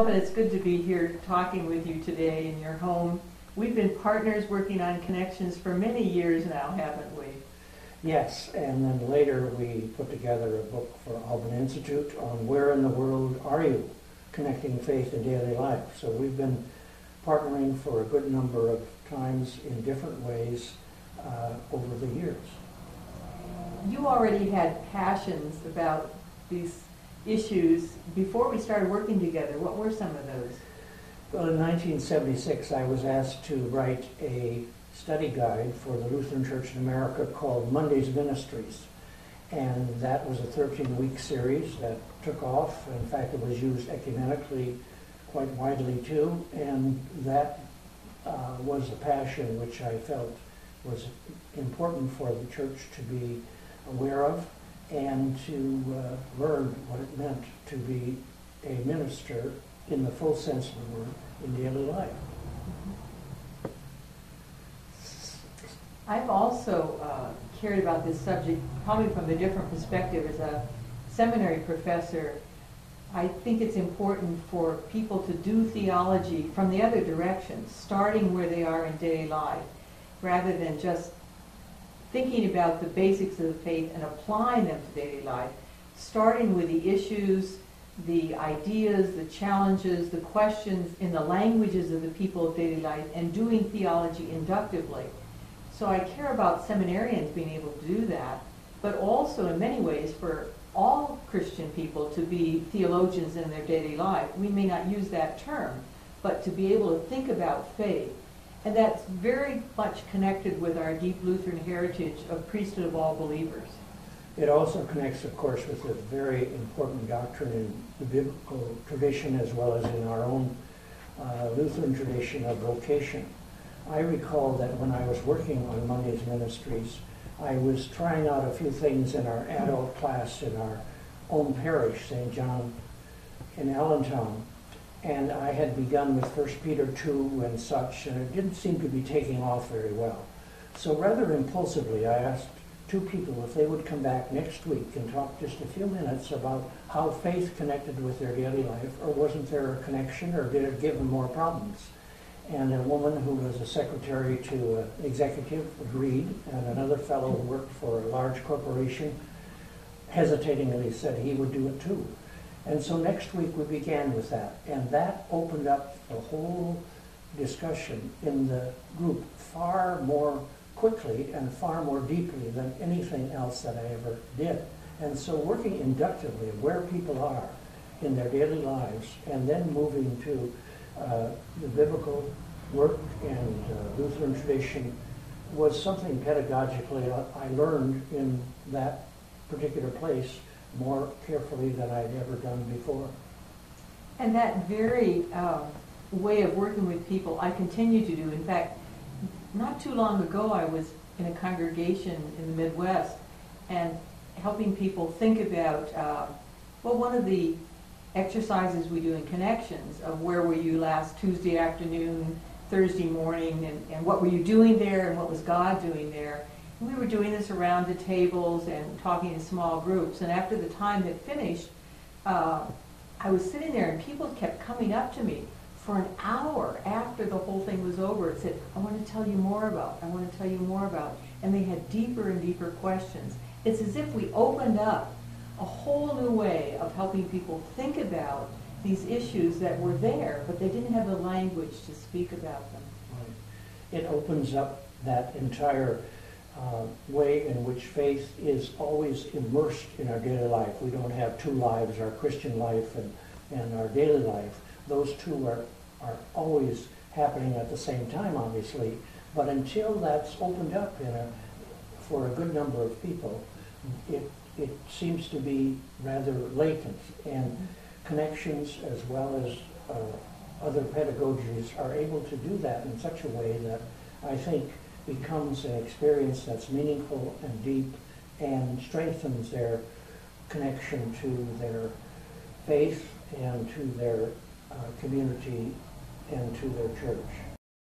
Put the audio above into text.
And it's good to be here talking with you today in your home. We've been partners working on Connections for many years now, haven't we? Yes, and then later we put together a book for Alban Institute on where in the world are you connecting faith and daily life. So we've been partnering for a good number of times in different ways over the years. You already had passions about these issues before we started working together. What were some of those? Well, in 1976, I was asked to write a study guide for the Lutheran Church in America called Monday's Ministries. And that was a 13-week series that took off. In fact, it was used ecumenically quite widely too. And that was a passion which I felt was important for the church to be aware of and to learn what it meant to be a minister in the full sense of the word in daily life. I've also cared about this subject probably from a different perspective. As a seminary professor, I think it's important for people to do theology from the other direction, starting where they are in daily life, rather than just thinking about the basics of the faith and applying them to daily life, starting with the issues, the ideas, the challenges, the questions in the languages of the people of daily life, and doing theology inductively. So I care about seminarians being able to do that, but also in many ways for all Christian people to be theologians in their daily life. We may not use that term, but to be able to think about faith. And that's very much connected with our deep Lutheran heritage of priesthood of all believers. It also connects, of course, with a very important doctrine in the biblical tradition as well as in our own Lutheran tradition of vocation. I recall that when I was working on Monday's Ministries, I was trying out a few things in our adult class in our own parish, St. John in Allentown. And I had begun with 1 Peter 2 and such, and it didn't seem to be taking off very well. So rather impulsively, I asked two people if they would come back next week and talk just a few minutes about how faith connected with their daily life, or wasn't there a connection, or did it give them more problems? And a woman who was a secretary to an executive agreed, and another fellow who worked for a large corporation hesitatingly said he would do it too. And so next week we began with that, and that opened up the whole discussion in the group far more quickly and far more deeply than anything else that I ever did. And so working inductively where people are in their daily lives and then moving to the biblical work and Lutheran tradition was something pedagogically I learned in that particular place more carefully than I'd ever done before. And that very way of working with people I continue to do. In fact, not too long ago I was in a congregation in the Midwest and helping people think about, one of the exercises we do in Connections of where were you last Tuesday afternoon, Thursday morning, and what were you doing there and what was God doing there. We were doing this around the tables and talking in small groups. And after the time had finished, I was sitting there and people kept coming up to me for an hour after the whole thing was over and said, I want to tell you more about, I want to tell you more about. And they had deeper and deeper questions. It's as if we opened up a whole new way of helping people think about these issues that were there, but they didn't have the language to speak about them. Right. It opens up that entire way in which faith is always immersed in our daily life. We don't have two lives, our Christian life and our daily life. Those two are always happening at the same time, obviously. But until that's opened up for a good number of people, it seems to be rather latent. And Connections, as well as other pedagogies, are able to do that in such a way that I think becomes an experience that's meaningful and deep and strengthens their connection to their faith and to their community and to their church.